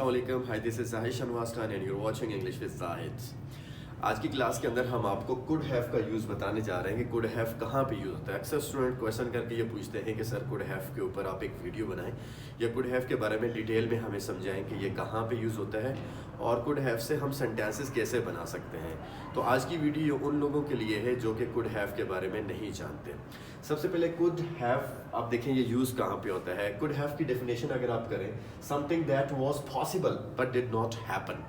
अस्सलाम वालेकुम, hi this is Zahid Shahnawaz Khan and you are watching English with Zahid. आज की क्लास के अंदर हम आपको कुड हैव का यूज़ बताने जा रहे हैं कि कुड हैव कहाँ पे यूज़ होता है। अक्सर स्टूडेंट क्वेश्चन करके ये पूछते हैं कि सर कुड हैव के ऊपर आप एक वीडियो बनाएं या कुड हैव के बारे में डिटेल में हमें समझाएं कि ये कहाँ पे यूज़ होता है और कुड हैव से हम सेंटेंसेस कैसे बना सकते हैं। तो आज की वीडियो उन लोगों के लिए है जो कि कुड हैव के बारे में नहीं जानते। सबसे पहले कुड हैव आप देखें ये यूज़ कहाँ पे होता है। कुड हैव की डेफिनेशन अगर आप करें, something that was possible but did not happen,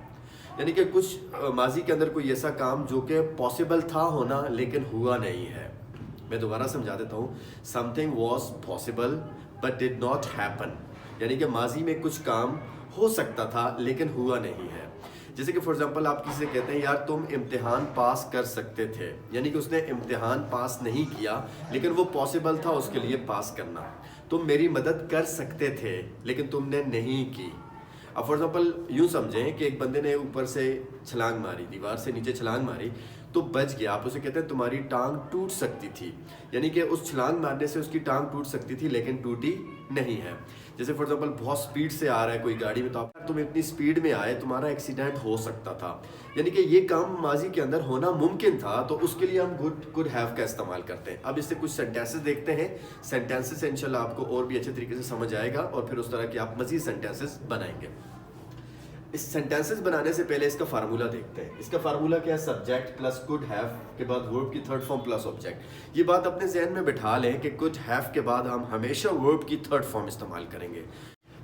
यानी कि कुछ माजी के अंदर कोई ऐसा काम जो कि पॉसिबल था होना लेकिन हुआ नहीं है। मैं दोबारा समझा देता हूँ, something was possible but did not happen, यानी कि माजी में कुछ काम हो सकता था लेकिन हुआ नहीं है। जैसे कि फॉर एग्जांपल आप किसी से कहते हैं यार तुम इम्तिहान पास कर सकते थे, यानी कि उसने इम्तिहान पास नहीं किया लेकिन वो पॉसिबल था उसके लिए पास करना। तुम मेरी मदद कर सकते थे लेकिन तुमने नहीं की। अब फॉर एग्जाम्पल यूँ समझें कि एक बंदे ने ऊपर से छलांग मारी, दीवार से नीचे छलांग मारी तो बच गया। आप उसे कहते हैं तुम्हारी टांग टूट सकती थी, यानी कि उस छलांग मारने से उसकी टांग टूट सकती थी लेकिन टूटी नहीं है। जैसे फॉर एग्जाम्पल बहुत स्पीड से आ रहा है कोई गाड़ी में, तो आप तुम इतनी स्पीड में आए तुम्हारा एक्सीडेंट हो सकता था, यानी कि ये काम माजी के अंदर होना मुमकिन था, तो उसके लिए हम कुड हैव का इस्तेमाल करते हैं। अब इससे कुछ सेंटेंसेस देखते हैं। सेंटेंसेस से इंशाल्लाह आपको और भी अच्छे तरीके से समझ आएगा और फिर उस तरह के आप मजीद सेंटेंसेस बनाएंगे। इस सेंटेंसेस बनाने से पहले इसका फार्मूला देखते हैं। इसका फार्मूला क्या है? सब्जेक्ट प्लस कुड हैव के बाद वर्ब की थर्ड फॉर्म प्लस ऑब्जेक्ट। ये बात अपने जहन में बिठा लें कि कुड हैव के बाद हम हमेशा वर्ब की थर्ड फॉर्म इस्तेमाल करेंगे।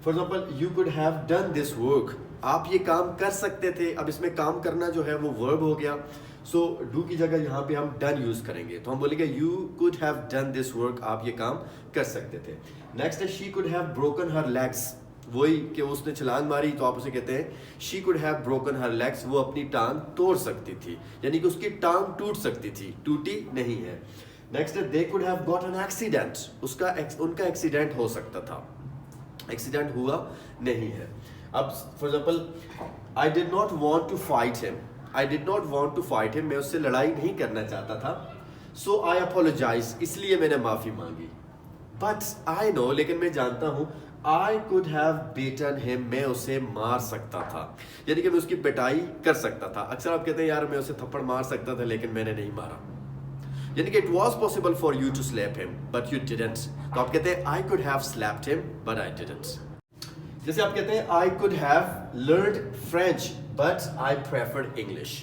For example you could have done this work, आप ये काम कर सकते थे। अब इसमें काम करना जो है वो वर्ब हो गया, सो डू की जगह यहाँ पे हम डन यूज करेंगे, तो हम बोलेंगे you could have done this work, आप ये काम कर सकते थे। नेक्स्ट है she could have broken her legs, वही कि उसने छलांग मारी तो आप उसे कहते हैं she could have broken her legs, वो अपनी टांग तोड़ सकती थी, यानी कि उसकी टांग टूट सकती थी, टूटी नहीं है। नेक्स्ट है they could have got an accident, उनका एक्सीडेंट हो सकता था, एक्सीडेंट हुआ नहीं है। अब for example I did not want to fight him, I did not want to fight him, मैं उससे लड़ाई नहीं करना चाहता था, सो आई अपोलोजाइज, इसलिए मैंने माफी मांगी। बट आई नो, लेकिन मैं जानता हूँ, आई कुड हैव बीटन हिम, मैं उसे मार सकता था, यानी कि मैं उसकी पिटाई कर सकता था। अक्सर आप कहते हैं यार मैं उसे थप्पड़ मार सकता था लेकिन मैंने नहीं मारा, यानी कि it was possible for you to slap him but you didn't, तो आप कहते हैं I could have slapped him but I didn't. जैसे आप कहते हैं I could have learned French but I preferred English,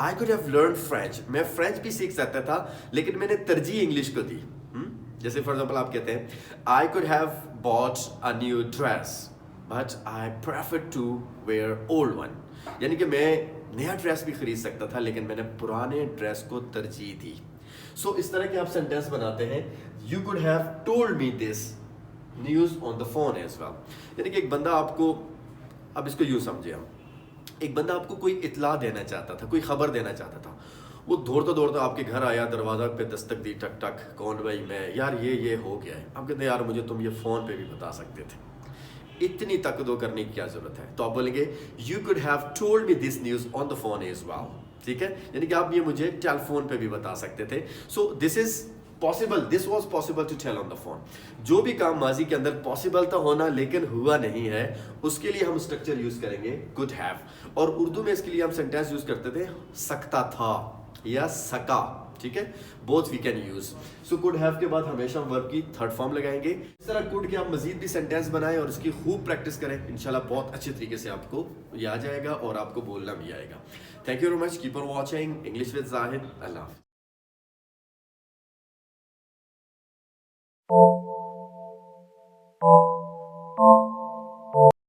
I could have learn French, मैं French भी सीख सकता था लेकिन मैंने तरजीह इंग्लिश को दी। जैसे फॉर एग्जाम्पल आप कहते हैं I could have bought a new dress but I prefer to wear old one, यानी कि मैं नया ड्रेस भी खरीद सकता था लेकिन मैंने पुराने ड्रेस को तरजीह दी। सो इस तरह के आप सेंटेंस बनाते हैं। You could have told me this news on the phone as well, यानी कि एक बंदा आपको, अब इसको यूँ समझे हम, एक बंदा आपको कोई इतला देना चाहता था, कोई खबर देना चाहता था, वो दौड़ता दौड़ता आपके घर आया, दरवाज़ा पे दस्तक दी, टक टक, कौन भाई? मैं, यार ये हो गया है। आप कहते हैं यार मुझे तुम ये फ़ोन पे भी बता सकते थे, इतनी तकदो करने की क्या ज़रूरत है? तो आप बोलेंगे you could have told me this news on the phone as well, ठीक है, यानी कि आप ये मुझे टेलीफोन पे भी बता सकते थे। So this is possible, this was possible to tell on the phone. जो भी काम माजी के अंदर पॉसिबल था होना लेकिन हुआ नहीं है, उसके लिए हम स्ट्रक्चर यूज करेंगे कुड हैव। और उर्दू में इसके लिए हम सेंटेंस यूज करते थे सकता था या सका, ठीक है, both we can use. So could have के बाद हमेशा वर्ब की थर्ड फॉर्म लगाएंगे। इस तरह कुड के आप मजीद भी सेंटेंस बनाएं और इसकी खूब प्रैक्टिस करें, इंशाल्लाह बहुत अच्छे तरीके से आपको ये आ जाएगा और आपको बोलना भी आएगा। Thank you very much, keep on watching English with Zahid. Allah.